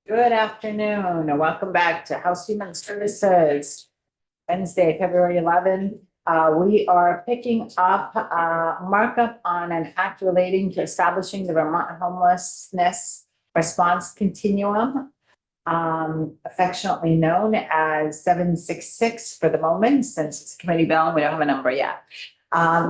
Good afternoon, and welcome back to House Human Services, Wednesday, February 11th. We are picking up markup on an act relating to establishing the Vermont Homelessness Response Continuum, affectionately known as 766 for the moment, since it's a committee bill and we don't have a number yet.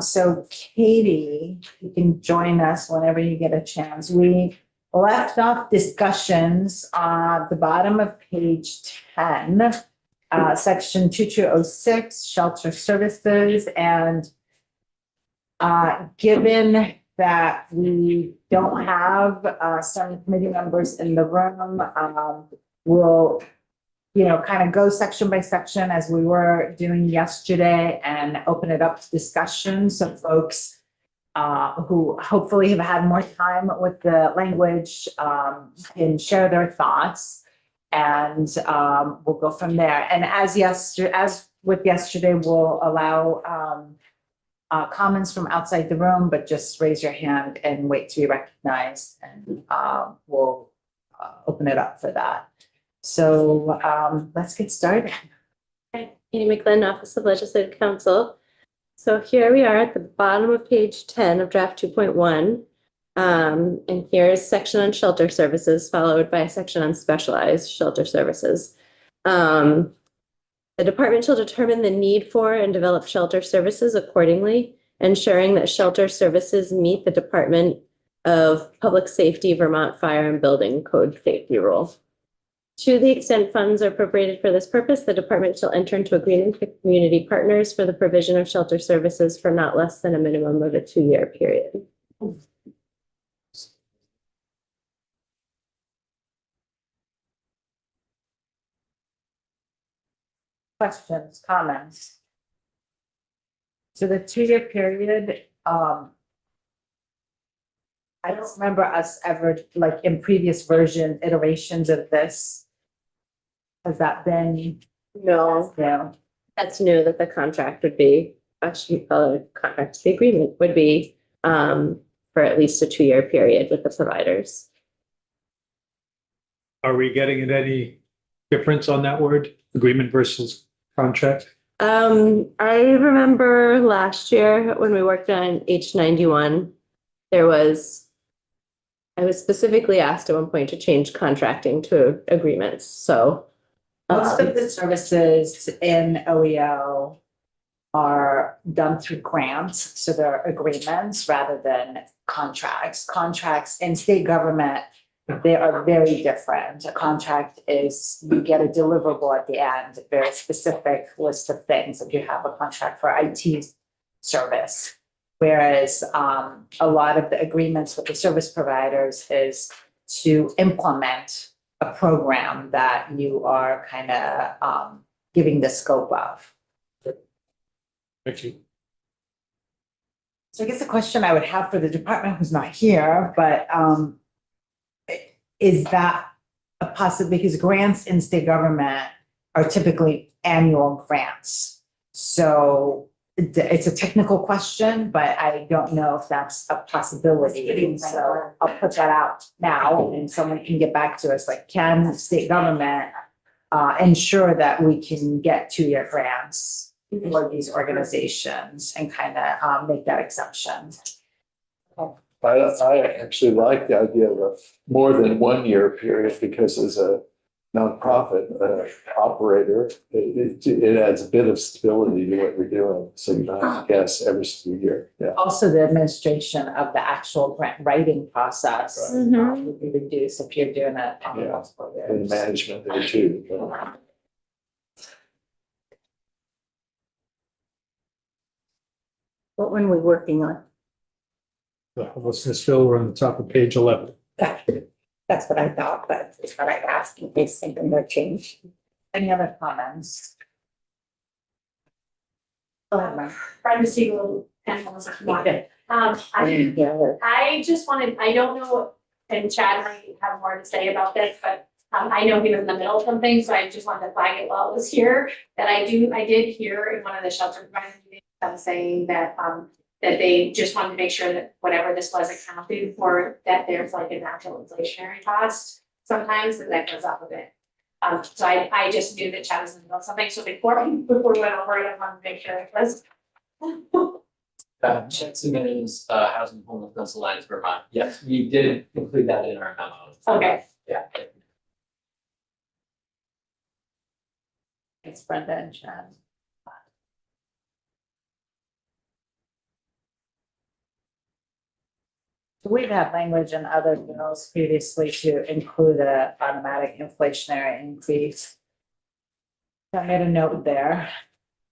So Katie, you can join us whenever you get a chance. We left off discussions on the bottom of page 10, section 2206, shelter services. And given that we don't have some committee members in the room, we'll kind of go section by section as we were doing yesterday and open it up to discussion. So folks who hopefully have had more time with the language can share their thoughts, and we'll go from there. And as with yesterday, we'll allow comments from outside the room, but just raise your hand and wait to be recognized, and we'll open it up for that. So let's get started. Katie McGlynn, Office of Legislative Counsel. So here we are at the bottom of page 10 of draft 2.1. And here's section on shelter services, followed by a section on specialized shelter services. The department shall determine the need for and develop shelter services accordingly, ensuring that shelter services meet the Department of Public Safety Vermont Fire and Building Code safety rules. To the extent funds are appropriated for this purpose, the department shall enter into agreements with community partners for the provision of shelter services for not less than a minimum of a 2-year period. Questions, comments? So the 2-year period, I don't remember us ever, like in previous iterations of this. Has that been? No, that's new that the contract would be, the agreement would be for at least a 2-year period with the providers. Are we getting any difference on that word, agreement versus contract? I remember last year when we worked on H91, I was specifically asked at one point to change contracting to agreements. So most of the services in OEO are done through grants, so they're agreements rather than contracts. Contracts in state government, they are very different. A contract is you get a deliverable at the end, a very specific list of things if you have a contract for IT service. Whereas a lot of the agreements with the service providers is to implement a program that you are kind of giving the scope of. Thank you. So I guess the question I would have for the department who's not here, but is that a possibility? Because grants in state government are typically annual grants. So it's a technical question, but I don't know if that's a possibility. So I'll put that out now and someone can get back to us, like, can state government ensure that we can get 2-year grants for these organizations and kind of make that exception? I actually like the idea of a more than 1-year period, because as a nonprofit operator, it adds a bit of stability to what you're doing. So you don't have to guess every single year. Yeah. Also, the administration of the actual grant writing process would be reduced if you're doing it on multiple years. And management there too. What one are we working on? The homelessness bill, we're on the top of page 11. That's what I thought, but it's what I asked in case something would change. Any other comments? Brenda Siegel, Animals. Okay. I just wanted, I don't know, and Chad might have more to say about this, but I know he was in the middle of something, so I just wanted to flag it while it was here, that I did hear in one of the shelter providers meetings saying that that they just wanted to make sure that whatever this was accounted for, that there's like a natural inflationary cost. sometimes, and that goes up a bit. So I just knew that Chad was in the middle of something, so before we went over it, I wanted to make sure it was. Chet Simmons, Housing and Homelessness Alliance Vermont. Yes, we did include that in our memo. Okay. Yeah. It's Brenda and Chad. We've had language in other bills previously to include a automatic inflationary increase. So I made a note there,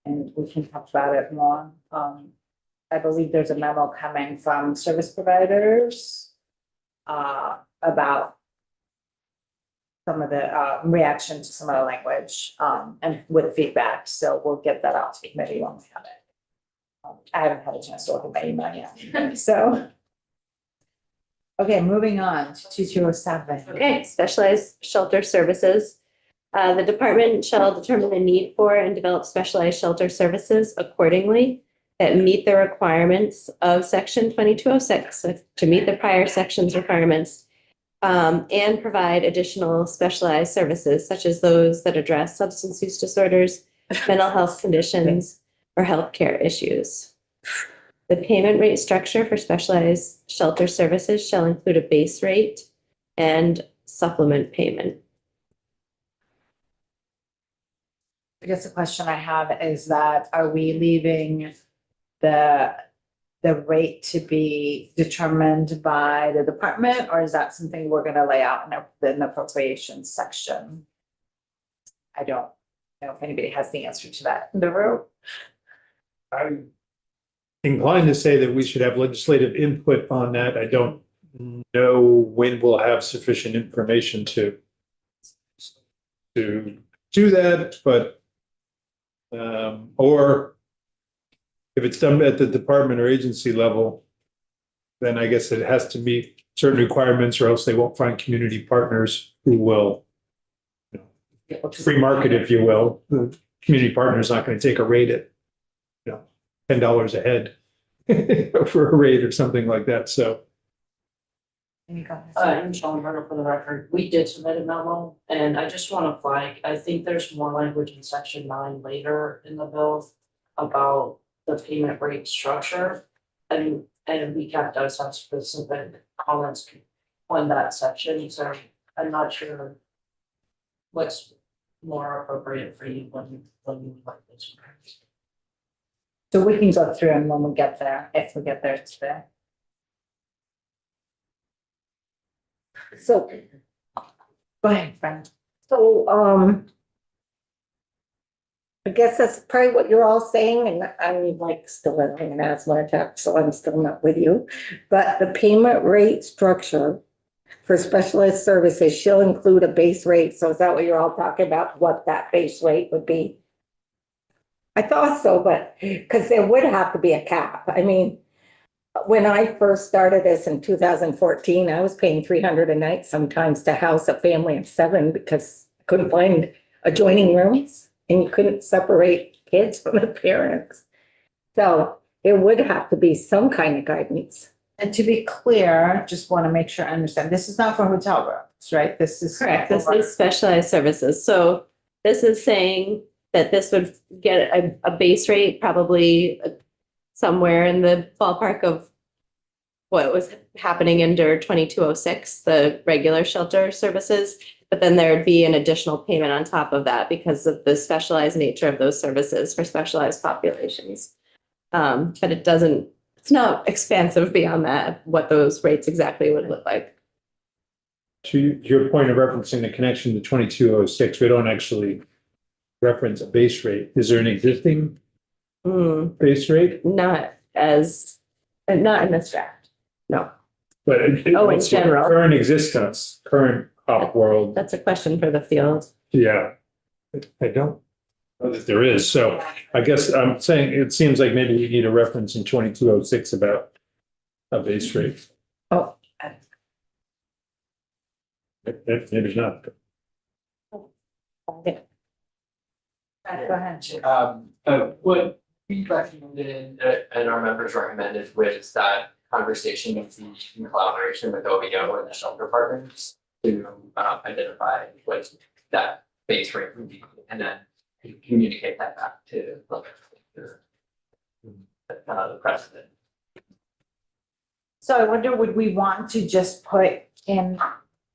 and we can talk about it more. I believe there's a memo coming from service providers about some of the reaction to some of the language and with feedback. So we'll get that out to committee when we have it. I haven't had a chance to look at my email yet, so. Okay, moving on to 2207. Okay, specialized shelter services. The department shall determine the need for and develop specialized shelter services accordingly that meet the requirements of section 2206 to meet the prior section's requirements and provide additional specialized services such as those that address substance use disorders, mental health conditions, or healthcare issues. The payment rate structure for specialized shelter services shall include a base rate and supplement payment. I guess the question I have is that, are we leaving the rate to be determined by the department, or is that something we're gonna lay out in the appropriations section? I don't know if anybody has the answer to that in the room. I'm inclined to say that we should have legislative input on that. I don't know when we'll have sufficient information to do that, but or if it's done at the department or agency level, then I guess it has to meet certain requirements, or else they won't find community partners who will free market, if you will. The community partner is not going to take a rate at $10 a head for a rate or something like that. So I'm Sean Turner for the record. We did submit a memo, and I just want to flag, I think there's more language in section 9 later in the bill about the payment rate structure. And VCAP does have specific comments on that section, so I'm not sure what's more appropriate for you when you like this. So we can go through and when we get there, if we get there today. So, Go ahead, Brenda. so, I guess that's probably what you're all saying, and I'm like still having an asthma attack, so I'm still not with you. But the payment rate structure for specialized services shall include a base rate. So is that what you're all talking about? What that base rate would be? I thought so, but because there would have to be a cap. I mean, when I first started this in 2014, I was paying $300 a night sometimes to house a family of 7 because I couldn't find adjoining rooms and you couldn't separate kids from the parents. So there would have to be some kind of guidance. And to be clear, just want to make sure I understand, this is not for hotel rooms, right? This is. Correct, this is specialized services. So this is saying that this would get a base rate, probably somewhere in the ballpark of what was happening under 2206, the regular shelter services. But then there would be an additional payment on top of that because of the specialized nature of those services for specialized populations. But it's not expansive beyond that, what those rates exactly would look like. to your point of referencing the connection to 2206, we don't actually reference a base rate. Is there an existing base rate? Not in this draft. No, But Oh, in what's your general. current existence, current op world? that's a question for the field. Yeah. I don't know that there is. So I guess I'm saying it seems like maybe we need a reference in 2206 about a base rate. Oh. Maybe not. Go ahead. What we recommended and our members recommended was that conversation with the in collaboration with OVO and the shelter partners to identify what that base rate would be, and then communicate that back to the president. So I wonder, would we want to just put in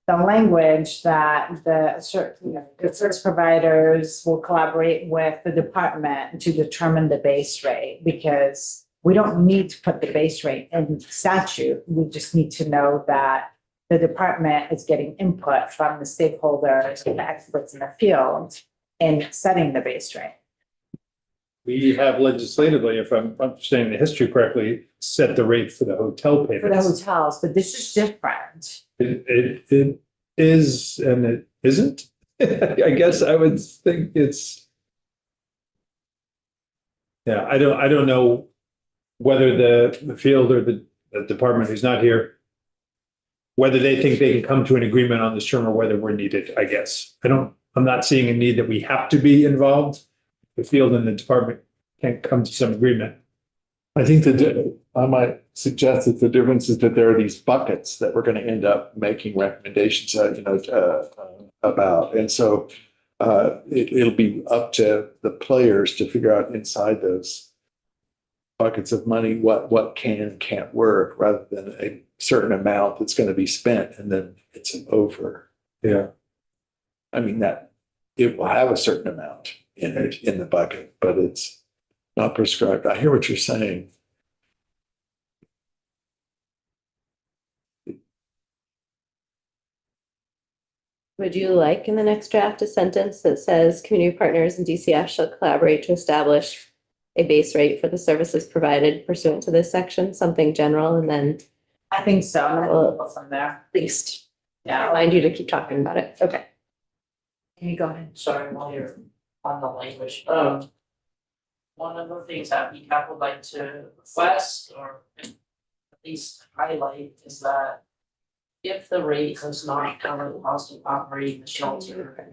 the language that the service providers will collaborate with the department to determine the base rate? Because we don't need to put the base rate in statute. We just need to know that the department is getting input from the stakeholders and the experts in the field in setting the base rate. We have legislatively, if I'm understanding the history correctly, set the rate for the hotel For the payments. hotels, but this is different. It is and it isn't. I guess I would think it's. Yeah, I don't know whether the field or the department who's not here, whether they think they can come to an agreement on this term or whether we're needed, I guess. I'm not seeing a need that we have to be involved. The field and the department can't come to some agreement. I think I might suggest that the difference is that there are these buckets that we're going to end up making recommendations, about. And so it'll be up to the players to figure out inside those buckets of money, what can and can't work, rather than a certain amount that's going to be spent and then it's over. Yeah. I mean, that it will have a certain amount in it, in the bucket, but it's not prescribed. I hear what you're saying. Would you like in the next draft a sentence that says community partners and DCF shall collaborate to establish a base rate for the services provided pursuant to this section, something general, and then I think so. I'm gonna put from there. at least remind you to keep talking about it. Okay. Can you go ahead? Sorry, while you're on the language, one of the things that we would like to request or at least highlight is that if the rate does not cover the cost of operating the shelter,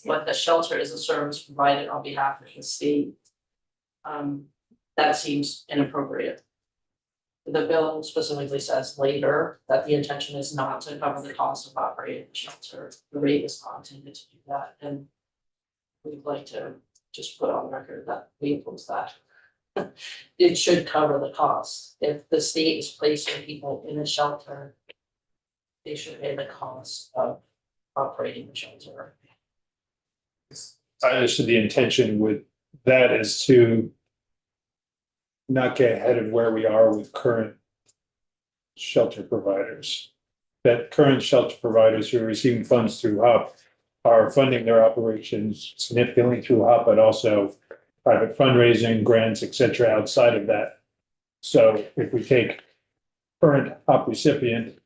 but the shelter is a service provided on behalf of the state, that seems inappropriate. The bill specifically says later that the intention is not to cover the cost of operating the shelter. The rate is not intended to do that, and we'd like to just put on record that we oppose that. It should cover the cost. If the state is placing people in a shelter, they should pay the cost of operating the shelter. I understood the intention with that is to not get ahead of where we are with current shelter providers. That current shelter providers who are receiving funds through HUP are funding their operations significantly through HUP, but also private fundraising, grants, et cetera, outside of that. So if we take current HUP recipient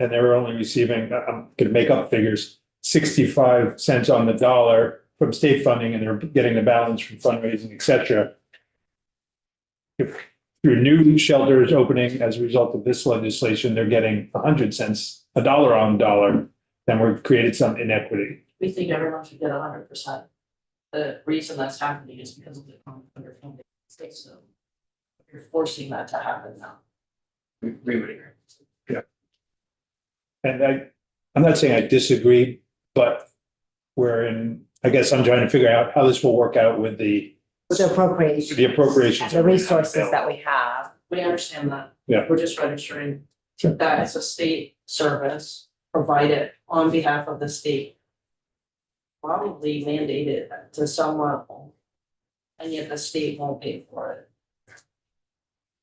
and they're only receiving, I'm gonna make up figures, 65 cents on the dollar from state funding, and they're getting the balance from fundraising, et cetera. If through new shelters opening as a result of this legislation, they're getting 100 cents, a dollar on dollar, then we've created some inequity. We think everyone should get 100%. The reason that's happening is because of the underfunding state, so you're forcing that to happen now. We would agree. And I'm not saying I disagree, but I guess I'm trying to figure out how this will work out with the appropriations. The resources that we have. We understand that. Yeah. We're just registering Sure. that it's a state service provided on behalf of the state. Probably mandated to some level. And yet the state won't pay for it.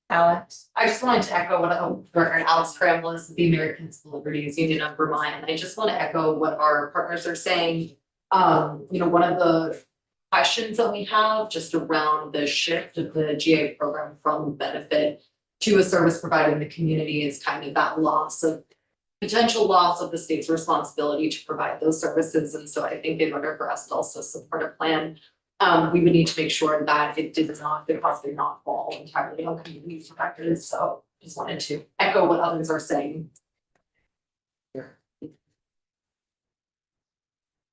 Alex? I just wanted to echo what Alex Cramble is the American Civil Liberties Union of Vermont, and I just want to echo what our partners are saying. One of the questions that we have just around the shift of the GA program from benefit to a service provider in the community is kind of that potential loss of the state's responsibility to provide those services. And so I think in order for us to also support a plan, we would need to make sure that the cost did not fall entirely on community providers. So just wanted to echo what others are saying.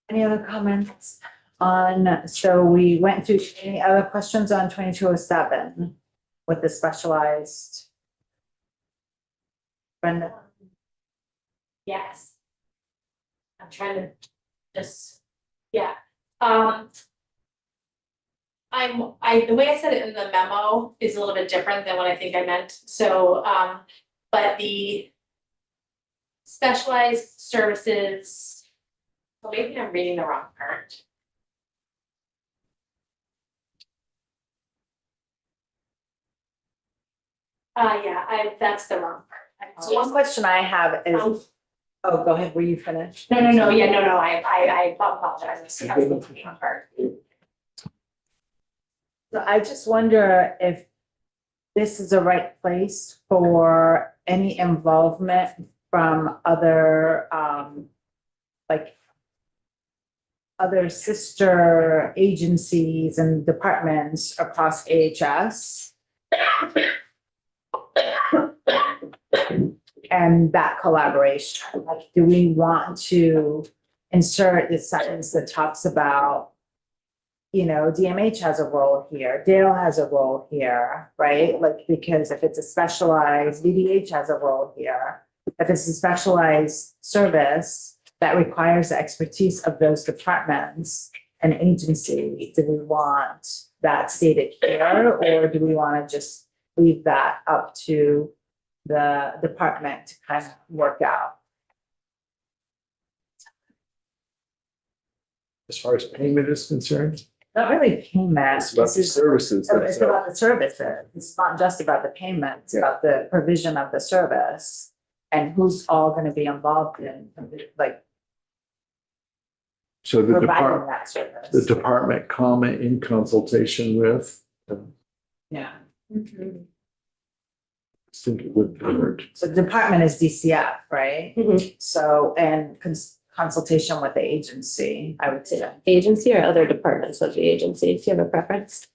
Any other comments so we went through any other questions on 2207 with the specialized? Brenda? Yes. trying to just, yeah. The way I said it in the memo is a little bit different than what I think I meant, so, but the specialized services, well, maybe I'm reading the wrong part. That's the wrong part. So one question I have Um, is, oh, go ahead, were you finished? No, I apologize, I was looking at the wrong part. So I just wonder if this is the right place for any involvement from other, like other sister agencies and departments across AHS. And that collaboration, like, do we want to insert the sentence that talks about, you know, DMH has a role here, Dale has a role here, right? Like, because if it's a specialized, VDH has a role here. If it's a specialized service that requires the expertise of those departments and agency, do we want that stated here? Or do we want to just leave that up to the department to kind of work out? As far as payment is concerned, Not really payment. it's about This the is- services Oh, it's themselves. about the services. It's not just about the payment. It's about the provision of the service and who's all going to be involved in, like, So the providing that service. the department comment in consultation with, I Yeah. think it would hurt. So the department is DCF, right? Mhm. So, and consultation with the agency, I would say. Agency or other departments of the agency, do you have a preference?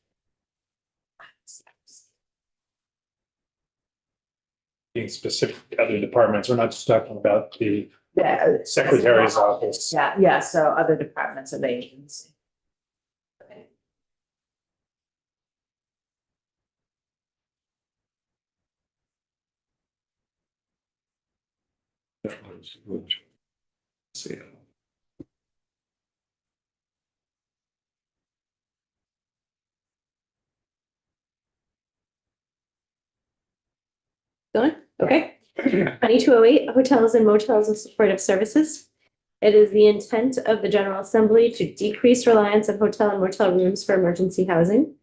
Being specific to other departments, we're not just talking about the Yeah. secretary's office. Yeah, so other departments of the agency. See. Going, okay. 2208, hotels and motels and supportive services. It is the intent of the General Assembly to decrease reliance on hotel and motel rooms for emergency housing.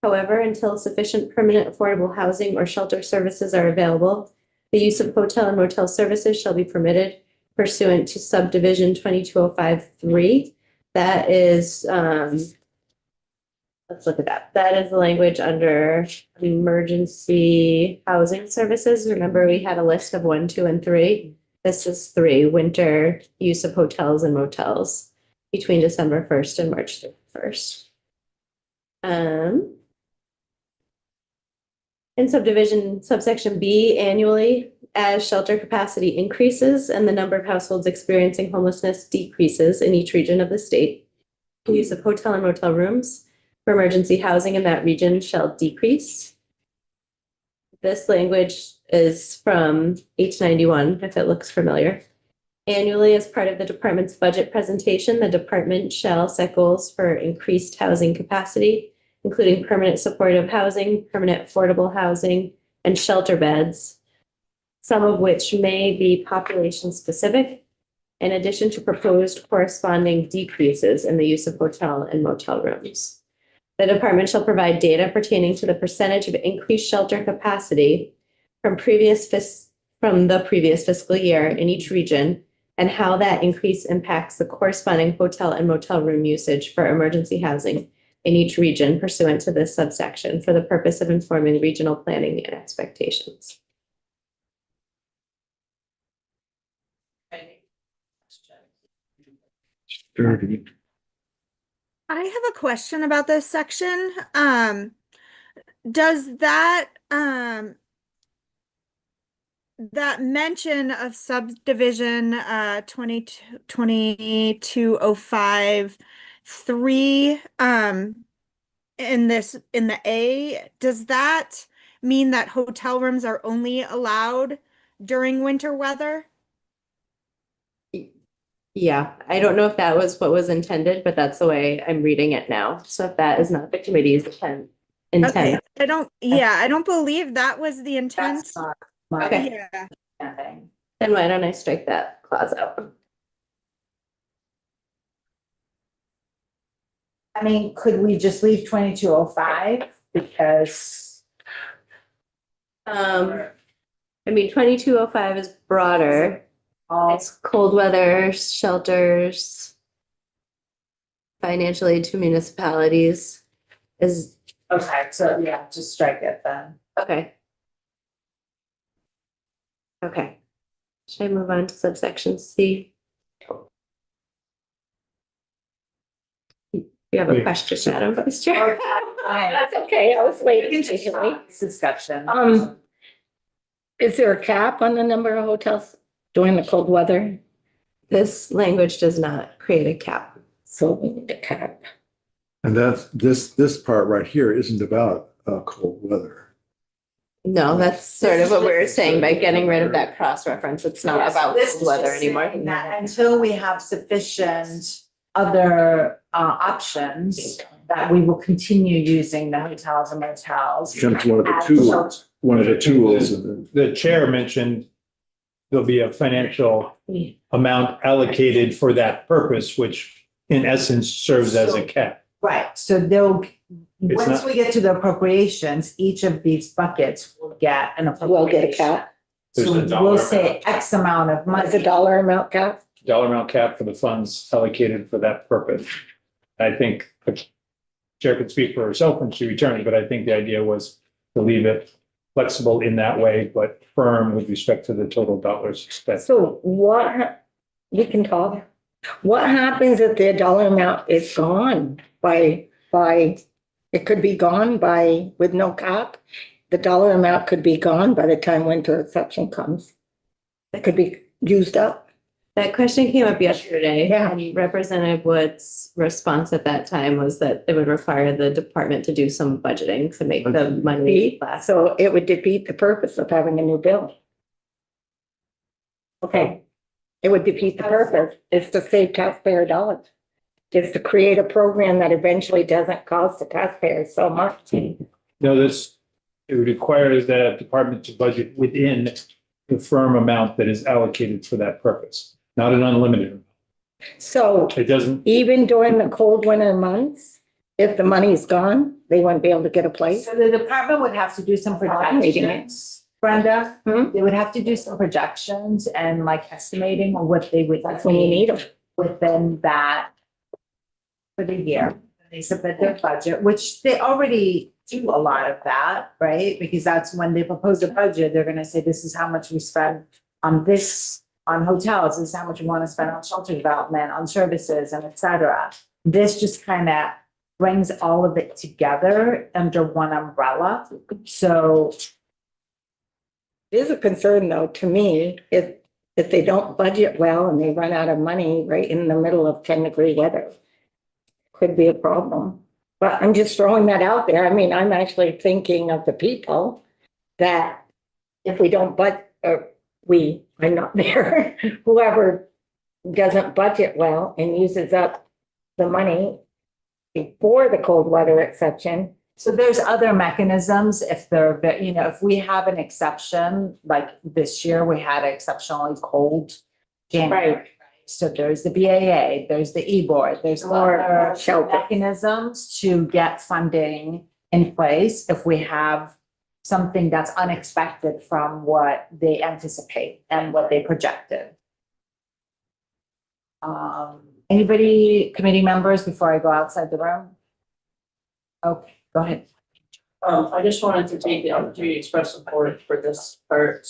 However, until sufficient permanent affordable housing or shelter services are available, the use of hotel and motel services shall be permitted pursuant to subdivision 22053. That is, let's look at that. That is the language under emergency housing services. Remember, we had a list of 1, 2, and 3. This is 3, winter use of hotels and motels between December 1st and March 31st. In subsection B, annually, as shelter capacity increases and the number of households experiencing homelessness decreases in each region of the state, the use of hotel and motel rooms for emergency housing in that region shall decrease. This language is from H91, if it looks familiar. Annually, as part of the department's budget presentation, the department shall set goals for increased housing capacity, including permanent supportive housing, permanent affordable housing, and shelter beds, some of which may be population specific, in addition to proposed corresponding decreases in the use of hotel and motel rooms. The department shall provide data pertaining to the percentage of increased shelter capacity from the previous fiscal year in each region, and how that increase impacts the corresponding hotel and motel room usage for emergency housing in each region pursuant to this subsection for the purpose of informing regional planning and expectations. Dirty. I have a question about this section. Does that mention of subdivision 2205-3 in the A, does that mean that hotel rooms are only allowed during winter weather? Yeah, I don't know if that was what was intended, but that's the way I'm reading it now. So if that is not the committee's Okay, intent. I don't believe that was the intent. That's not my Okay. Yeah, understanding. Then why don't I strike that clause out? I mean, could we just leave 2205 because I mean, 2205 is broader. all, It's cold weather shelters. Financial aid to municipalities is, okay, so yeah, just strike it then. okay. Okay. Should I move on to subsection C? You have a Wait, question, Madam Vice Chair? That's okay, I was waiting patiently. Discussion. Is there a cap on the number of hotels during the cold weather? This language does not create a cap. So we need a cap. And that's, this part right here isn't about, cold weather. No, that's sort of what we were saying by getting rid of that cross-reference. It's not Yes, about this is cold weather just anymore. saying that until we have sufficient other options, that we will continue using the hotels and motels. Becomes one of the as tools, shelter. one of the tools. and The chair mentioned there'll be a financial amount allocated for that purpose, which in essence serves as a cap. Right, so they'll, It's once not- we get to the appropriations, each of these buckets will get an appropriation. We'll get a cap. There's So a dollar we'll say amount. X amount of What's the money. dollar amount cap? Dollar amount cap for the funds allocated for that purpose. I think the chair could speak for herself when she returns, but I think the idea was to leave it flexible in that way, but firm with respect to the total dollars spent. So we can talk. What happens if the dollar amount is gone by, it could be gone by, with no cap? The dollar amount could be gone by the time winter exception comes. It could be used up. That question came up yesterday. Yeah. And Representative Wood's response at that time was that it would require the department to do some budgeting to make the money last. So it would defeat the purpose of having a new bill. Okay, it would defeat the purpose. It's to save taxpayer dollars. It's to create a program that eventually doesn't cost the taxpayers so much. No, it would require the department to budget within the firm amount that is allocated for that purpose, not an unlimited. amount. So It doesn't, even during the cold winter months, if the money's gone, they wouldn't be able to get a place. So the department would have to do some projections, Brenda. Hmm? They would have to do some projections and like estimating on what they would. That's when you need them. Within that for the year. They submit their budget, which they already do a lot of that, right? Because that's when they propose a budget, they're gonna say, this is how much we spend on this, on hotels, this is how much we want to spend on shelter development, on services and et cetera. This just kind of brings all of it together under one umbrella. So It is a concern though, to me, if they don't budget well and they run out of money right in the middle of 10-degree weather. Could be a problem, but I'm just throwing that out there. I mean, I'm actually thinking of the people that if we don't I'm not there, whoever doesn't budget well and uses up the money before the cold weather exception. So there's other mechanisms if they're, if we have an exception, like this year, we had an exceptionally cold January. Right. So there's the BAA, there's the E-board, there's Or other shelter. mechanisms to get funding in place if we have something that's unexpected from what they anticipate and what they projected. Anybody, committee members, before I go outside the room? Okay, go ahead. I just wanted to take the opportunity to express support for this part,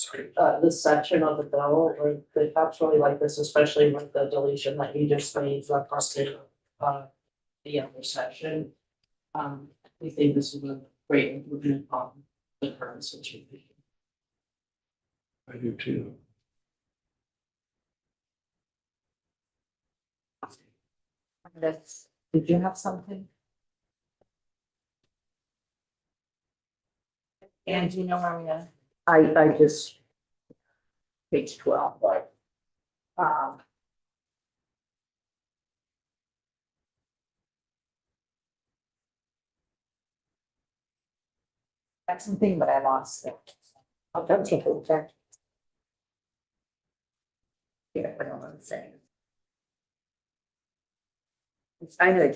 this section of the bill, or the cops really like this, especially with the deletion that you just made referencing, the other section. We think this is a great improvement on the current situation. I do too. Did you have something? And do you know where we are? I just, Page 12. That's something, but I lost it. I'll take it back. Yeah, I don't know what I'm saying. I had a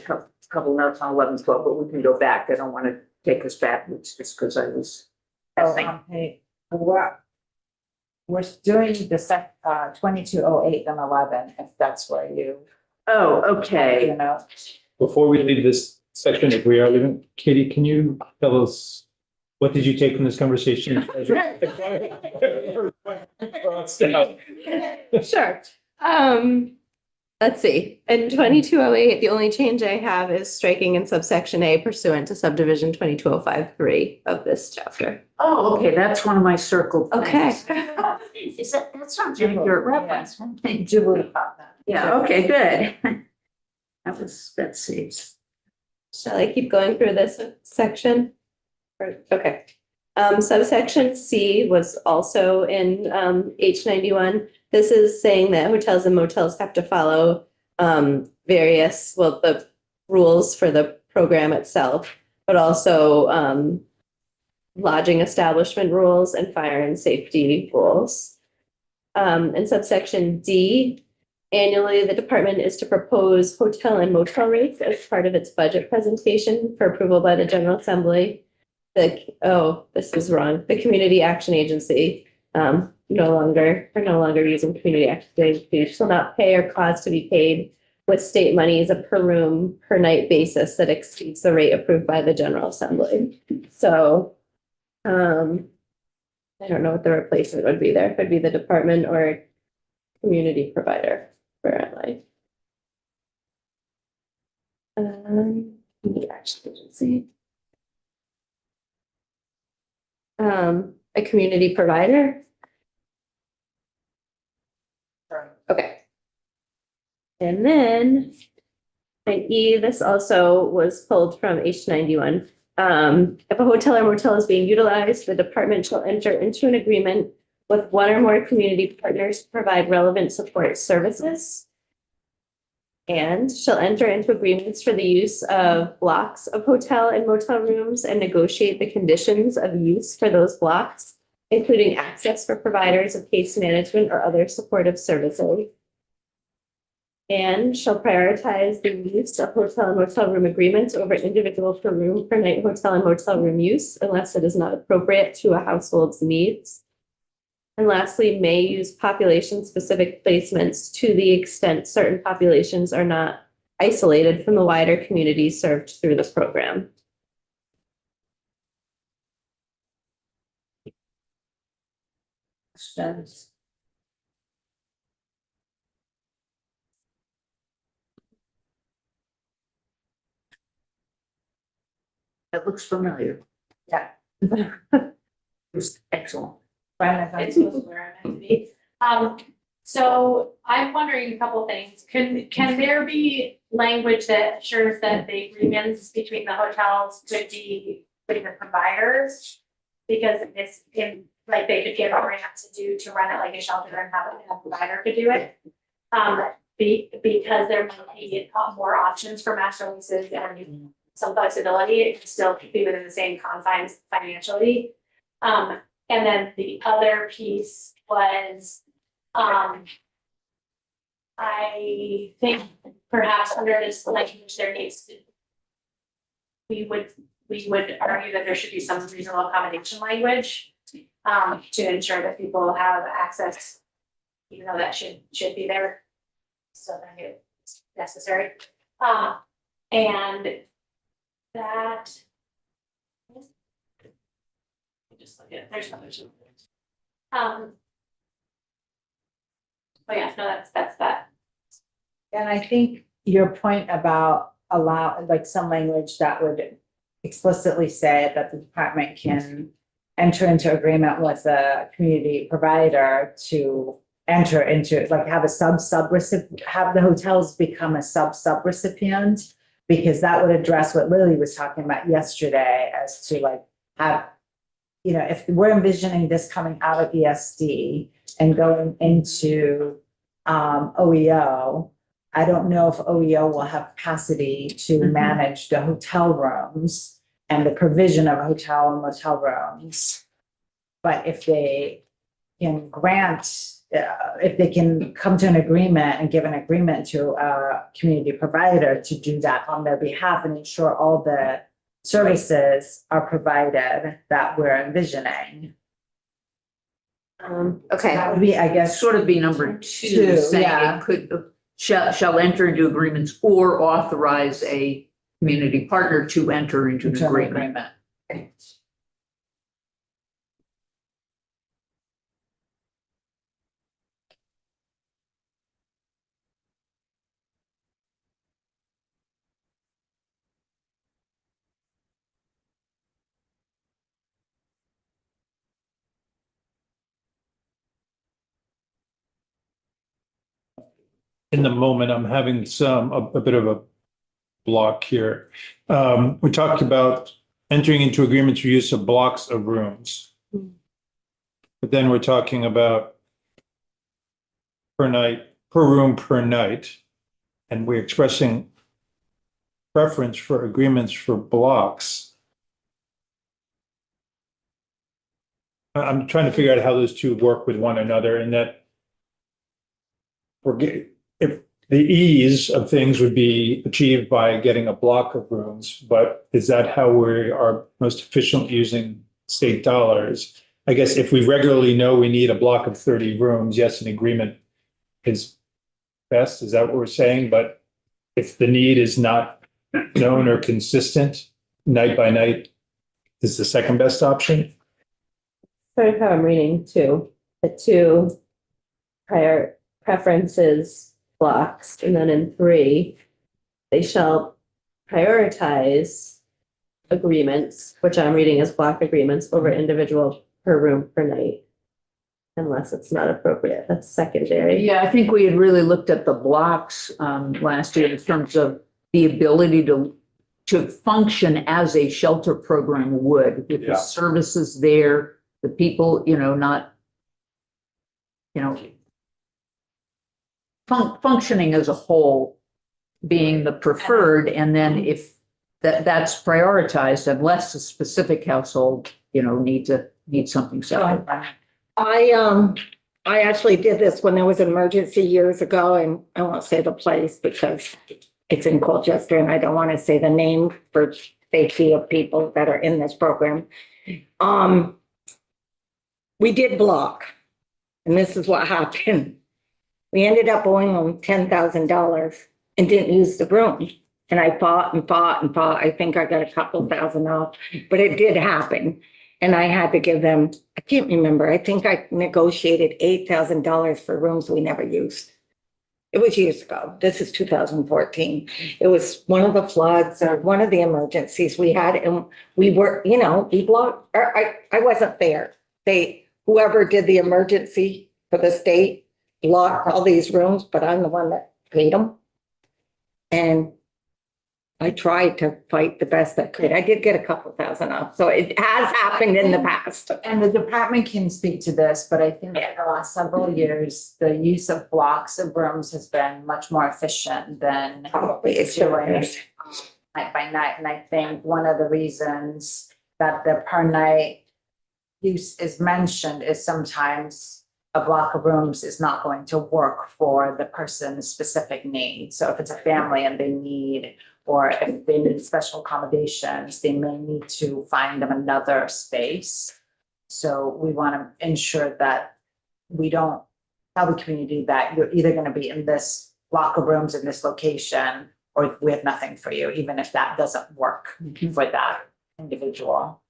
couple notes on 11, 12, but we can go back. I don't want to take us backwards just because I was. Oh, hey, we're doing the 2208 and 11, if that's where you, Oh, you okay. know. Before we leave this section, if we are leaving, Katie, can you tell us, what did you take from this conversation? Sure. Let's see. In 2208, the only change I have is striking in subsection A pursuant to subdivision 22053 of this chapter. Oh, okay, that's one of my circled. Okay. things. Is that's not an accurate reference. Okay. Jubilee caught that. Yeah, okay, good. That saves. Shall I keep going through this section? Okay. Subsection C was also in H91. This is saying that hotels and motels have to follow the rules for the program itself, but also lodging establishment rules and fire and safety rules. In subsection D, annually, the department is to propose hotel and motel rates as part of its budget presentation for approval by the General Assembly. This is wrong. The Community Action Agency no longer using Community Action Agency shall not pay or cause to be paid with state monies a per room per night basis that exceeds the rate approved by the General Assembly. So I don't know what the replacement would be there. It could be the department or community provider for LA. Community Action Agency. A community provider. Okay. And then E, this also was pulled from H91. If a hotel or motel is being utilized, the department shall enter into an agreement with one or more community partners to provide relevant support services. And shall enter into agreements for the use of blocks of hotel and motel rooms and negotiate the conditions of use for those blocks, including access for providers of case management or other supportive services. And shall prioritize the use of hotel and motel room agreements over individual per room per night hotel and motel room use unless it is not appropriate to a household's needs. And lastly, may use population-specific placements to the extent certain populations are not isolated from the wider community served through the program. Questions? That looks familiar. Yeah. It's excellent. It's where I'm meant to be. So I'm wondering a couple things. Can there be language that assures that the agreements between the hotels could be with the providers? Because it's like they could get a grant to run it like a shelter and have a provider could do it. Because there might be more options for master leases and some flexibility, it can still be within the same confines financially. And then the other piece was, I think perhaps under this language, there needs to, we would argue that there should be some reasonable accommodation language, to ensure that people have access, even though that should be there. So that it's necessary. And that. Just look at, there's another. But yeah, no, that's that. And I think your point about like some language that would explicitly say that the department can enter into agreement with a community provider to enter into, like have a sub-recipient, have the hotels become a sub-recipient, because that would address what Lily was talking about yesterday as to like have, you know, if we're envisioning this coming out of ESD and going into OEO, I don't know if OEO will have capacity to manage the hotel rooms and the provision of hotel and motel rooms. But if they can grant, if they can come to an agreement and give an agreement to a community provider to do that on their behalf and ensure all the services are provided that we're envisioning. Okay. That would be, I guess, Sort of be number two, Two, saying yeah. it could, shall enter into agreements or authorize a community partner to enter into an to an agreement. agreement. In the moment, I'm having a bit of a block here. We talked about entering into agreements for use of blocks of rooms. But then we're talking about per night, per room per night. And we're expressing preference for agreements for blocks. I'm trying to figure out how those two work with one another, and that if the ease of things would be achieved by getting a block of rooms, but is that how we are most efficient using state dollars? I guess if we regularly know we need a block of 30 rooms, yes, an agreement is best. Is that what we're saying? But if the need is not known or consistent, night by night is the second best option. Sort of how I'm reading too, the two prior preferences blocks, and then in 3, they shall prioritize agreements, which I'm reading as block agreements, over individual per room per night. Unless it's not appropriate, that's secondary. Yeah, I think we had really looked at the blocks last year in terms of the ability to function as a shelter program would, with the services there, the people, not, functioning as a whole being the preferred, and then if that's prioritized, unless a specific household, needs something separate. I actually did this when there was an emergency years ago, and I won't say the place because it's in Colchester and I don't want to say the name for safety of people that are in this program. We did block, and this is what happened. We ended up owing them $10,000 and didn't use the room. And I fought and fought and fought. I think I got a couple thousand off, but it did happen. And I had to give them, I can't remember, I think I negotiated $8,000 for rooms we never used. It was years ago. This is 2014. It was one of the floods or one of the emergencies we had, and we were, we blocked, or I wasn't there. Whoever did the emergency for the state blocked all these rooms, but I'm the one that paid them. And I tried to fight the best I could. I did get a couple thousand off, so it has happened in the past. And the department can speak to this, but I think in the last several years, the use of blocks of rooms has been much more efficient than Probably it's doing yours. night by night. And I think one of the reasons that the per night use is mentioned is sometimes a block of rooms is not going to work for the person's specific needs. So if it's a family and they need, or if they need special accommodations, they may need to find them another space. So we want to ensure that we don't tell the community that you're either going to be in this block of rooms in this location, or we have nothing for you, even if that doesn't work for that individual.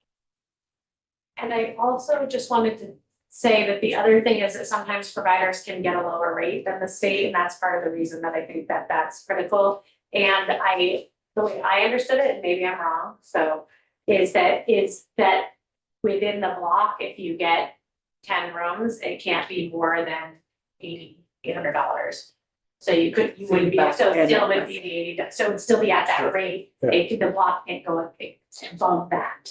And I also just wanted to say that the other thing is that sometimes providers can get a lower rate than the state, and that's part of the reason that I think that that's critical. And the way I understood it, and maybe I'm wrong, so is that within the block, if you get 10 rooms, it can't be more than $800. So you wouldn't be, so it still would be the $80, so it'd still be at that rate. The block can't go up above that.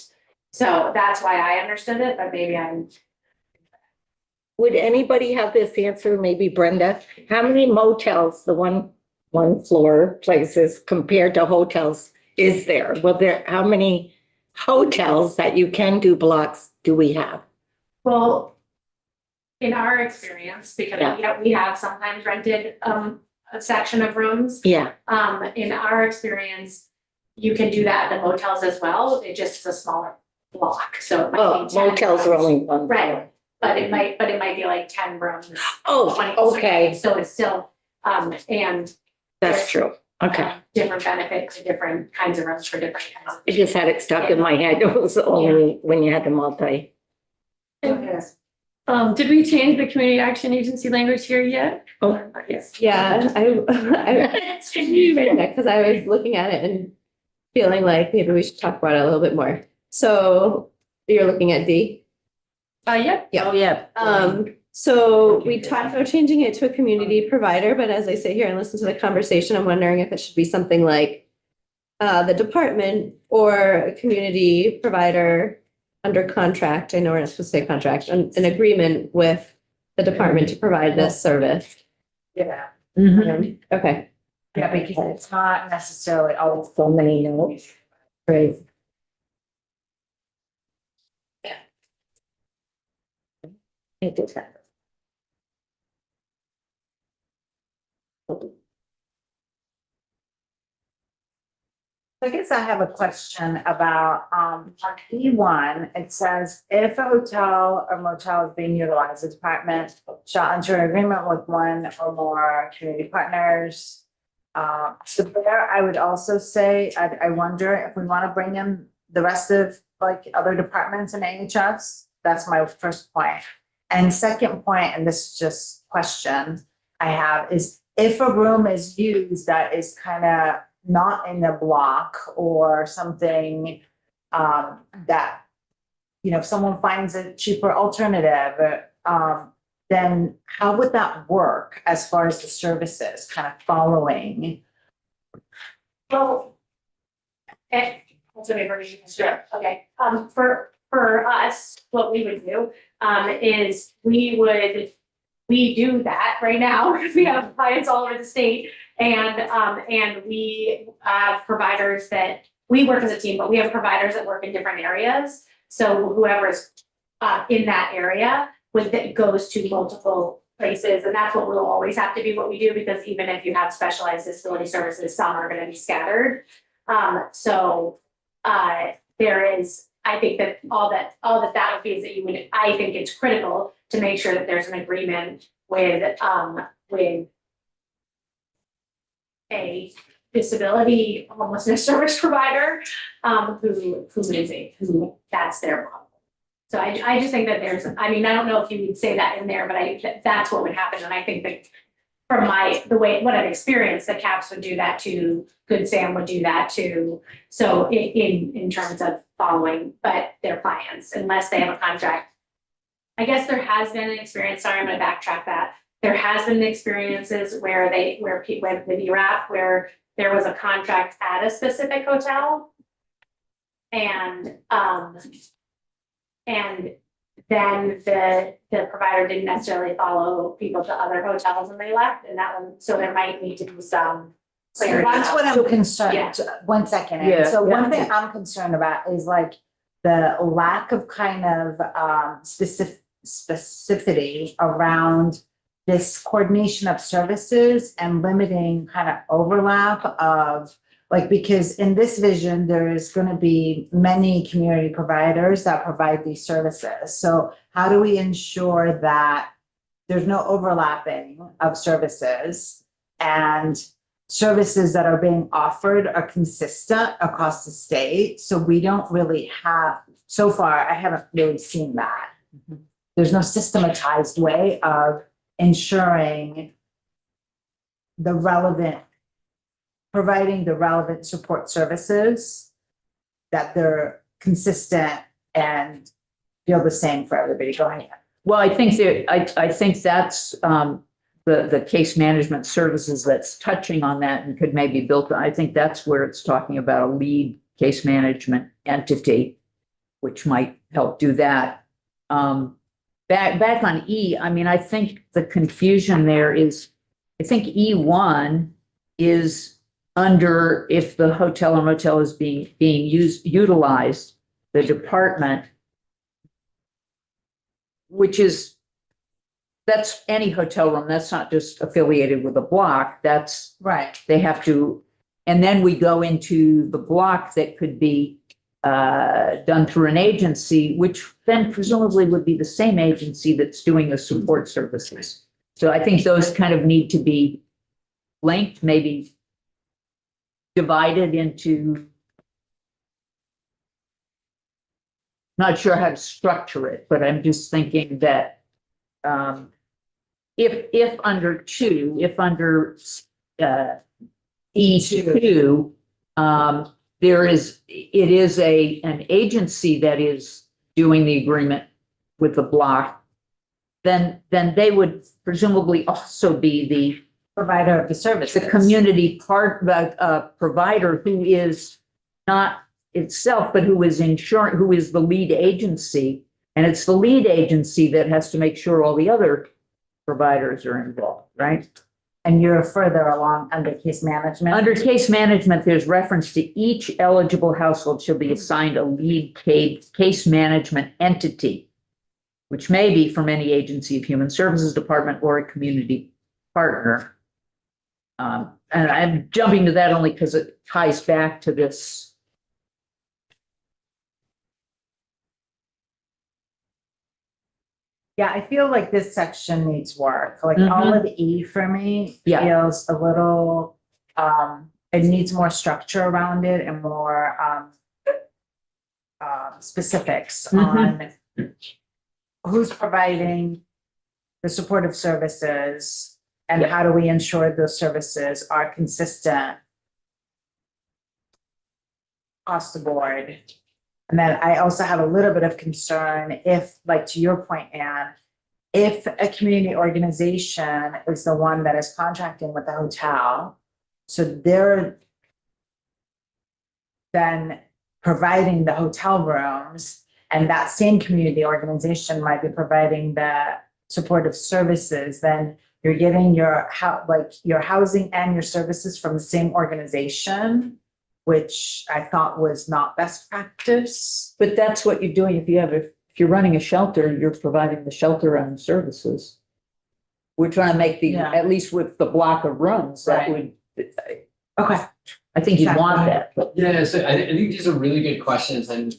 So that's why I understood it, but maybe I'm. Would anybody have this answer? Maybe Brenda? How many motels, the one floor places compared to hotels is there? How many hotels that you can do blocks do we have? Well, in our experience, because Yeah. we have sometimes rented a section of rooms. Yeah, In our experience, you can do that at the motels as well. It just is a smaller block, so. it might oh, be 10 motels are rooms. only one. Right. But it might be like 10 rooms. 20. Oh, okay, So it's still, and. that's true. Okay. Different benefits, different kinds of rooms for different kinds of. I just had it stuck in my head. It was only when you had the multi. Yes. Did we change the community action agency language here yet? Oh, Yes. Yeah, I because I was looking at it and feeling like maybe we should talk about it a little bit more. So you're looking at D? Yep. Yeah. Oh, yeah. So we talked about changing it to a community provider, but as I sit here and listen to the conversation, I'm wondering if it should be something like the department or a community provider under contract. I know we're not supposed to say contract, an agreement with the department to provide this service. Yeah, Okay, yeah, because it's not necessarily always so many notes. great. It did happen. I guess I have a question about, on E1, it says, if a hotel or motel is being utilized, the department shall enter an agreement with one or more community partners. So there, I would also say, I wonder if we want to bring in the rest of like other departments in AHS. That's my first point. And second point, and this is just question I have, is if a room is used that is kind of not in the block or something, that, you know, if someone finds a cheaper alternative, then how would that work as far as the services kind of following? Well, sure, okay, for us, what we would do, is we do that right now, because we have clients all over the state. And we have providers that, we work as a team, but we have providers that work in different areas. So whoever's in that area that goes to multiple places, and that's what will always have to be what we do, because even if you have specialized disability services, some are gonna be scattered. There is, I think that all that would be is that I think it's critical to make sure that there's an agreement with a disability homelessness service provider, who that's their problem. So I just think that I don't know if you would say that in there, but that's what would happen, and I think that from what I've experienced, the CAPS would do that too, Good Sam would do that too. So in terms of following, but their clients, unless they have a contract. I guess there has been an experience, sorry, I'm gonna backtrack that. There has been experiences where with the BRAP, where there was a contract at a specific hotel. And then the provider didn't necessarily follow people to other hotels and they left, and that one, so there might need to be some So clarity. that's what I'm concerned, Yeah. 1 second, Ann. Yeah, So one yeah. thing I'm concerned about is like the lack of kind of specificity around this coordination of services and limiting kind of overlap of like, because in this vision, there is going to be many community providers that provide these services. So how do we ensure that there's no overlapping of services and services that are being offered are consistent across the state? So we don't really have, so far, I haven't really seen that. There's no systematized way of ensuring providing the relevant support services, that they're consistent and feel the same for everybody. Go ahead. Well, I think that's the case management services that's touching on that and could maybe build, I think that's where it's talking about a lead case management entity, which might help do that. Back on E, I mean, I think the confusion there is, I think E1 is under if the hotel or motel is being utilized. the department, which is, that's any hotel room. That's not just affiliated with a block. That's, Right. they have to, and then we go into the block that could be done through an agency, which then presumably would be the same agency that's doing the support services. So I think those kind of need to be linked, maybe divided into, not sure how to structure it, but I'm just thinking that if under two, if under E2, there is, it is an agency that is doing the agreement with the block, then they would presumably also be the Provider of the service. the community provider who is not itself, but who is who is the lead agency. And it's the lead agency that has to make sure all the other providers are involved, right? And you're further along under case management? Under case management, there's reference to each eligible household shall be assigned a lead case management entity, which may be from any agency of Human Services Department or a community partner. And I'm jumping to that only because it ties back to this. Yeah, I feel like this section needs work. Like all of E for me Yeah. feels a little, it needs more structure around it and more specifics on who's providing the supportive services and how do we ensure those services are consistent across the board. And then I also have a little bit of concern if, like to your point, Anne, if a community organization is the one that is contracting with the hotel, so they're then providing the hotel rooms, and that same community organization might be providing the supportive services, then you're getting your your housing and your services from the same organization, which I thought was not best practice. But that's what you're doing. If you're running a shelter, you're providing the shelter and services. We're trying to make Yeah. at least with the block of rooms, that Right. would, Okay. I think you'd want that. But Yeah, so I think these are really good questions and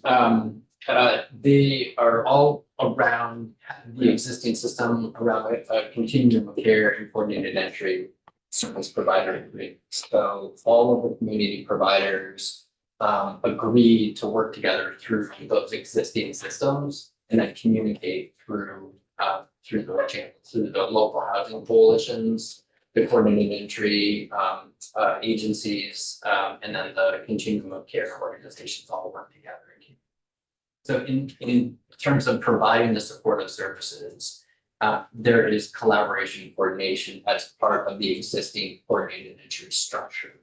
they are all around the existing system around a continuum of care and coordinated entry service provider agreement. So all of the community providers agree to work together through those existing systems and then communicate through the channels, through the local housing coalitions, the coordinated entry agencies, and then the continuum of care organizations all work together. So in terms of providing the supportive services, there is collaboration and coordination as part of the existing coordinated entry structure.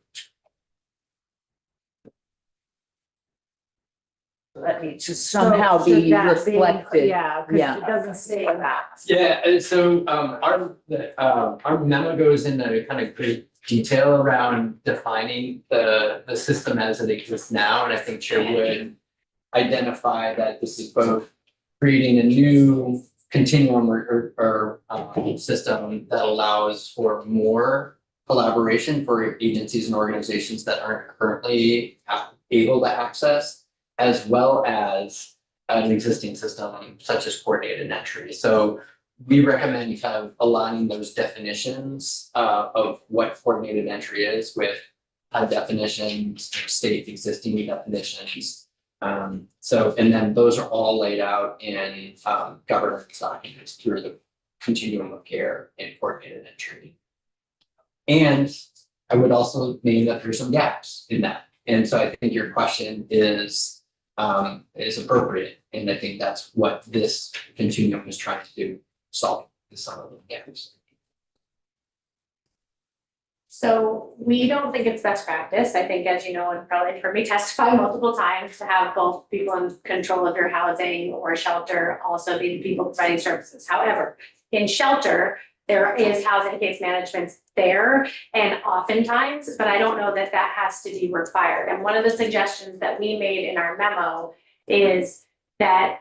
that needs to somehow be reflected. Yeah, because it doesn't say that. Yeah, and so our memo goes into kind of great detail around defining the system as it exists now, and I think Chair would identify that this is both creating a new continuum or system that allows for more collaboration for agencies and organizations that aren't currently able to access, as well as an existing system such as coordinated entry. So we recommend kind of aligning those definitions of what coordinated entry is with definitions, state existing definitions. So, and then those are all laid out in governance documents through the continuum of care and coordinated entry. And I would also name that there's some gaps in that. And so I think your question is appropriate. And I think that's what this continuum is trying to do, solve some of the gaps. So we don't think it's best practice. I think, as you know, and probably heard me testify multiple times, to have both people in control of your housing or shelter also be the people providing services. However, in shelter, there is housing case management there and oftentimes, but I don't know that that has to be required. And one of the suggestions that we made in our memo is that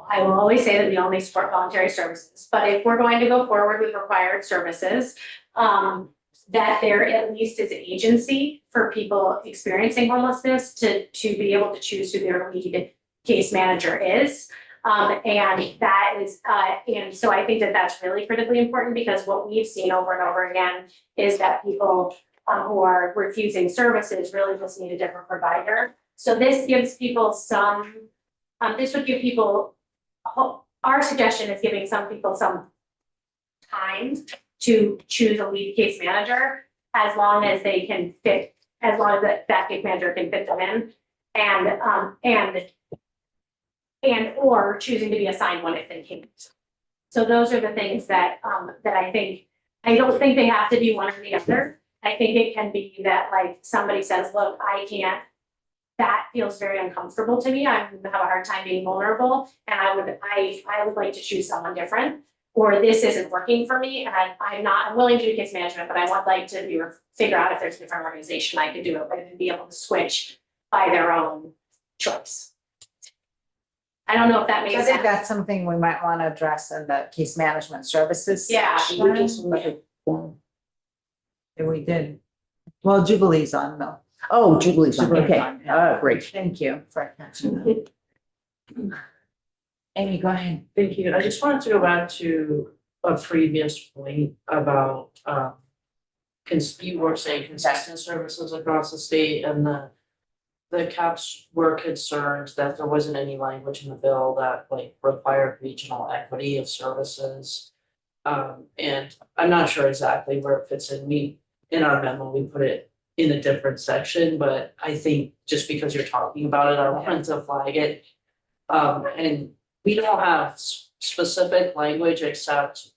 I will always say that we only support voluntary services, but if we're going to go forward with required services, that there at least is an agency for people experiencing homelessness to be able to choose who their lead case manager is. And that is, and so I think that that's really critically important, because what we've seen over and over again is that people who are refusing services really just need a different provider. So this gives people some, this would give people, our suggestion is giving some people some time to choose a lead case manager, as long as they can fit, as long as that case manager can fit them in, and or choosing to be assigned one if they can't. So those are the things that that I don't think they have to be one or the other. I think it can be that, like, somebody says, look, I can't, that feels very uncomfortable to me. I have a hard time being vulnerable, and I would like to choose someone different. Or this isn't working for me, and I'm willing to do case management, but I would like to figure out if there's a different organization I could do it with and be able to switch by their own choice. I don't know if that So makes I sense. think that's something we might want to address in the case management services. Yeah. section. And we did. Well, Jubilee's on though. Oh, Jubilee's on, Jubilee's okay, on, yeah. great. Thank you for catching that. Amy, go ahead. Thank you. I just wanted to go back to a previous point about, you were saying consistent services across the state, and the CAPS were concerned that there wasn't any language in the bill that like required regional equity of services. And I'm not sure exactly where it fits in. In our memo, we put it in a different section, but I think just because you're talking about it, I wanted to flag it. And we don't have specific language except,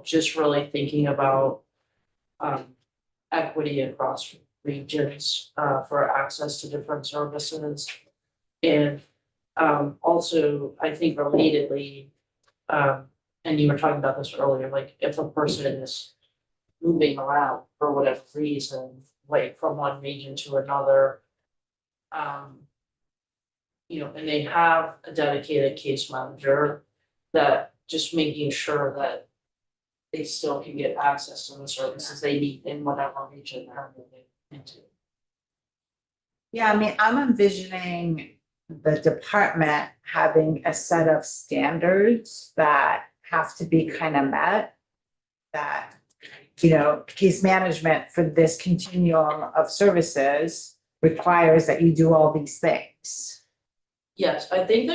just really thinking about equity across regions for access to different services. And also, I think relatedly, and you were talking about this earlier, like if a person is moving around for whatever reason, like from one region to another, and they have a dedicated case manager, that just making sure that they still can get access to the services they need in whatever region they're moving into. Yeah, I mean, I'm envisioning the department having a set of standards that have to be kind of met. That, case management for this continuum of services requires that you do all these things. Yes, I think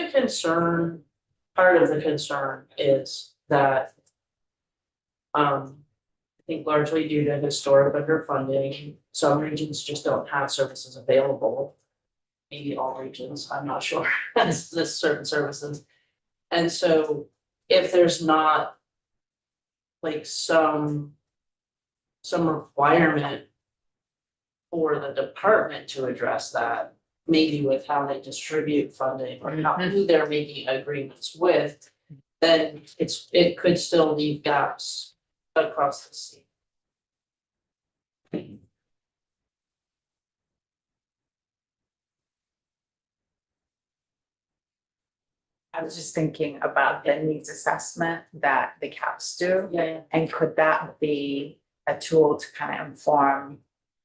part of the concern is that I think largely due to historic underfunding, some regions just don't have services available. Maybe all regions, I'm not sure, that's certain services. And so if there's not like some requirement for the department to address that, maybe with how they distribute funding or who they're making agreements with, then it could still leave gaps across the state. I was just thinking about the needs assessment that the CAPS do. Yeah. And could that be a tool to kind of inform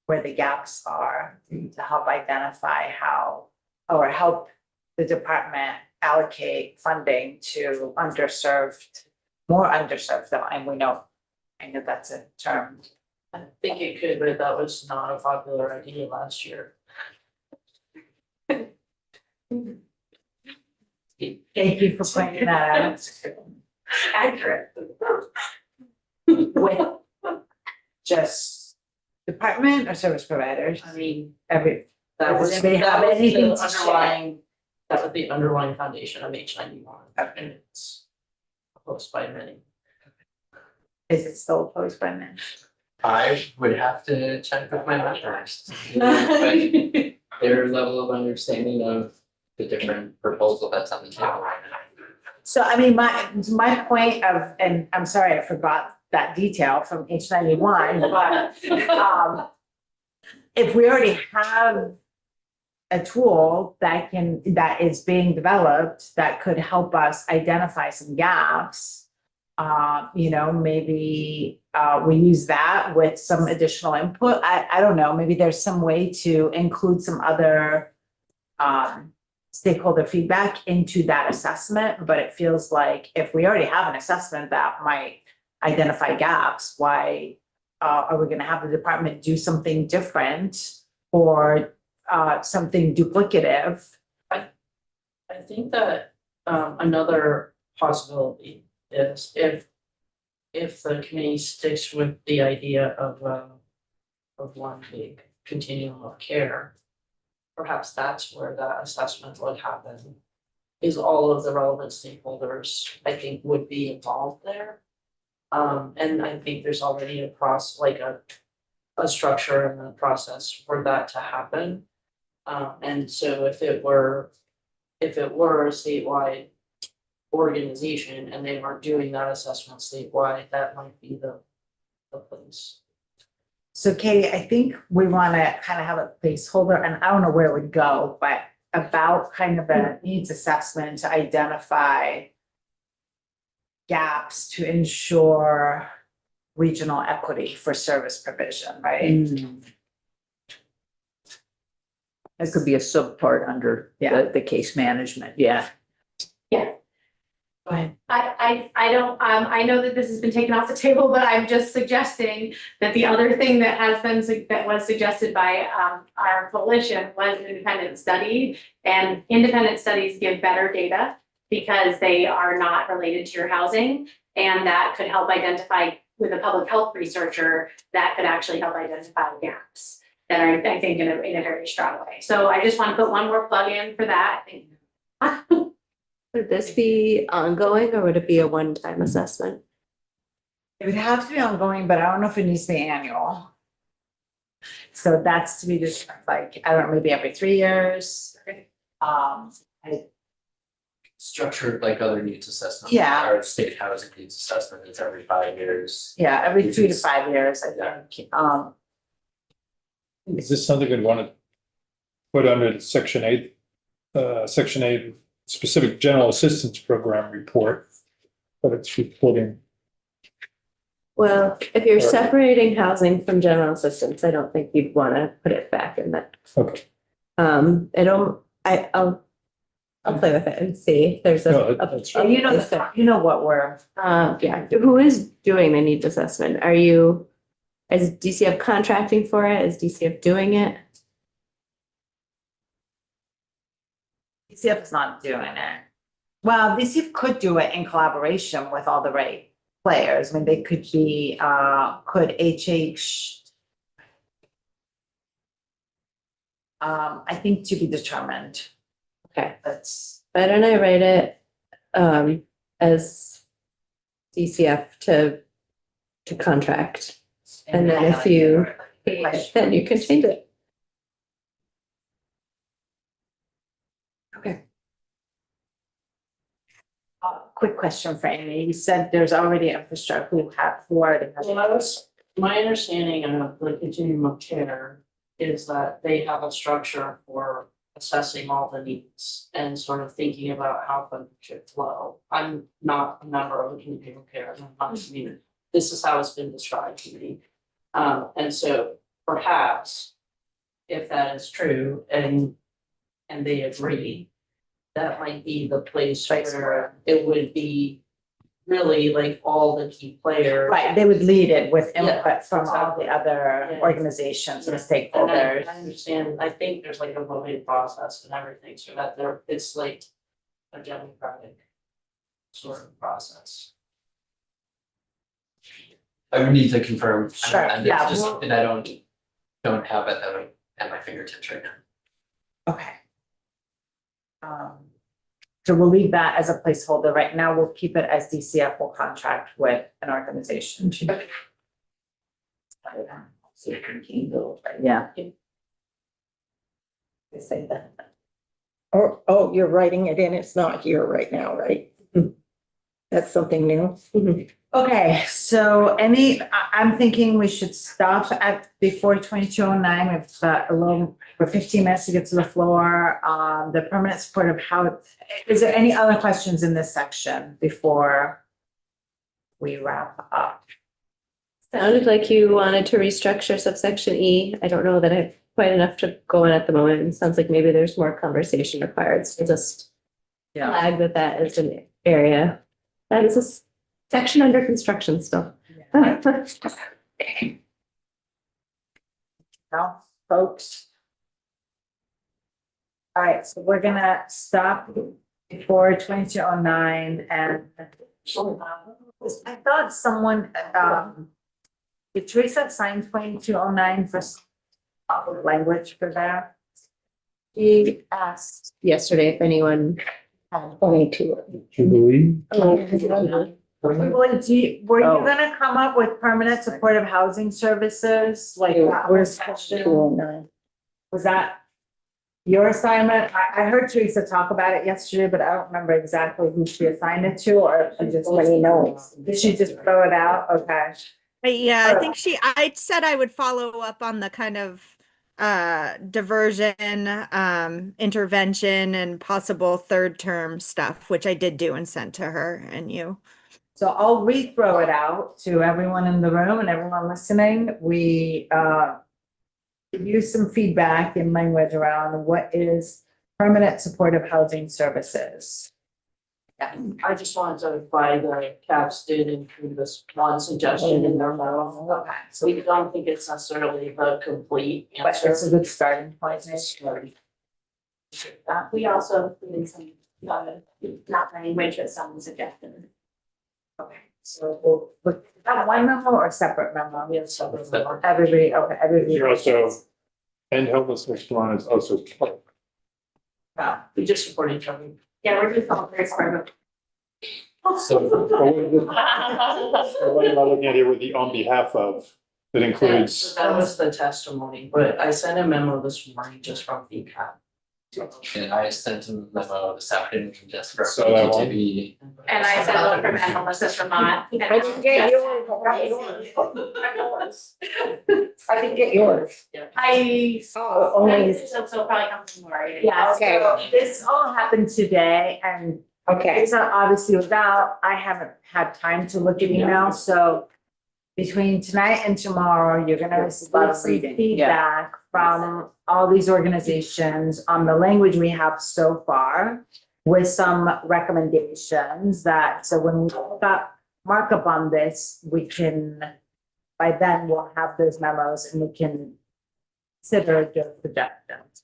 where the gaps are, to help identify how, or help the department allocate funding to more underserved, though, and I know that's a term. I think it could, but that was not a popular idea last year. Thank you for pointing that out. Accurate. With just department or service providers, I mean, every, that was, Does anybody that have was anything the to share? underlying, that was the underlying foundation of H91. And it's opposed by many. is it still opposed by men? I would have to check with my mentors. But their level of understanding of the different proposal that's on the table right now. So I mean, my point of, and I'm sorry, I forgot that detail from H91, but if we already have a tool that is being developed that could help us identify some gaps. Maybe we use that with some additional input. I don't know, maybe there's some way to include some other stakeholder feedback into that assessment, but it feels like if we already have an assessment that might identify gaps, why are we gonna have the department do something different or something duplicative? I think that another possibility is if the committee sticks with the idea of one big continuum of care, perhaps that's where that assessment would happen. Is all of the relevant stakeholders, I think, would be involved there. And I think there's already a structure and a process for that to happen. And so if it were a statewide organization and they weren't doing that assessment statewide, that might be the place. So Katie, I think we want to kind of have a placeholder, and I don't know where it would go, but about kind of a needs assessment to identify gaps to ensure regional equity for service provision, right? That could be a subpart under the case management, yeah. Go ahead. I know that this has been taken off the table, but I'm just suggesting that the other thing that was suggested by our coalition was an independent study. And independent studies give better data because they are not related to your housing. And that could help identify, with a public health researcher, that could actually help identify gaps that are, I think, in a very strong way. So I just want to put one more plug in for that. I think. Would this be ongoing or would it be a one-time assessment? It would have to be ongoing, but I don't know if it needs to be annual. So that's to be just like, I don't know, maybe every 3 years. Structured like other needs assessment. Yeah. Our state housing needs assessment is every 5 years. Yeah, every 3 to 5 years, I think. Is this something we'd want to put under the Section 8 specific general assistance program report? But it's reporting. Well, if you're separating housing from general assistance, I don't think you'd want to put it back in that. Okay. I'll play with it and see if there's No, that's right. You know what we're. Yeah, who is doing the needs assessment? Is DCF contracting for it? Is DCF doing it? DCF is not doing it. Well, DCF could do it in collaboration with all the right players. I mean, they could be, could HH. I think to be determined. Okay, That's. why don't I write it as DCF to contract? And then if you, then you can change it. Okay. Quick question for Amy. You said there's already infrastructure who already has. Well, that was my understanding of the continuum of care is that they have a structure for assessing all the needs and sort of thinking about how funds should flow. I'm not a member of the continuum of care. This is how it's been described to me. And so perhaps if that is true and they agree, that might be the place where it would be really like all the key players. Right, they would lead it with Yeah, input from all the exactly. other Yeah. organizations and And stakeholders. I understand, I think there's like a voting process and everything, so that it's like a democratic sort of process. I would need to confirm. Sure, And yeah, it's just well- something I don't have at my fingertips right now. Okay. So we'll leave that as a placeholder. Right now, we'll keep it as DCF will contract with an organization. Yeah. They say that. Oh, you're writing it in, it's not here right now, right? That's something new? Okay, so I'm thinking we should stop at before 22:09. We've got a little, for 15 minutes to get to the floor. The permanent supportive house. Is there any other questions in this section before we wrap up? Sounded like you wanted to restructure subsection E. I don't know that I have quite enough to go in at the moment. It sounds like maybe there's more conversation required. So just flag that is an area. That is a section under construction still. Now, folks. All right, so we're gonna stop before 22:09 and I thought someone, did Teresa sign 22:09 for language for that? She asked yesterday if anyone had 22. Jubilee? Were you gonna come up with permanent supportive housing services? Like, that was question? 209. Was that your assignment? I heard Teresa talk about it yesterday, but I don't remember exactly who she assigned it to, or if she just, Nobody knows. did she just throw it out? Okay. Yeah, I think I said I would follow up on the kind of diversion, intervention and possible third term stuff, which I did do and sent to her and you. So I'll re-throw it out to everyone in the room and everyone listening. We give you some feedback in language around what is permanent supportive housing services. I just wanted to flag the CAPS did include this one suggestion in their memo. Okay, So we don't think it's necessarily the complete but answer. it's a good starting point. We also included some, not language, but some suggestions. Okay, so we'll have one memo or separate memo? We have several more. Everybody, okay, everybody. You're also, and homelessness one is also. We just support each other. Yeah, we're just all very smart. So what am I looking at here with the on behalf of, that includes, So that was the testimony, but I sent a memo this morning just from VCAP. And I sent a memo this afternoon just for So that one? PTV. And I said, look from Melissa Vermont. I didn't get yours. I didn't get yours. Oh, only, So probably comes from Lori. Yeah, Okay. so this all happened today and okay. it's obviously without, I haven't had time to look at emails, so between tonight and tomorrow, you're gonna receive some feedback from all these organizations on the language we have so far with some recommendations that, so when we got markup on this, we can, by then we'll have those memos and we can consider the projections.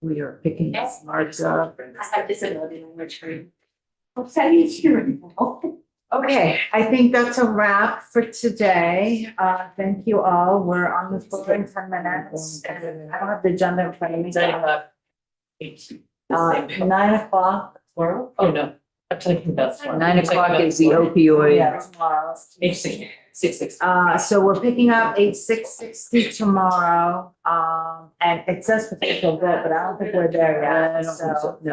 We are picking Yes. marks up. I have disability language for. I'm saying it's here. Okay, I think that's a wrap for today. Thank you all. We're on the floor in 10 minutes. And I don't have the agenda in front of me. 9 o'clock. Oh, no, I'm taking that. 9 o'clock is the opioid. Yeah, tomorrow. Six. So we're picking up 8660 tomorrow. And it says potential vote, but I don't think we're there yet. I don't think so. No.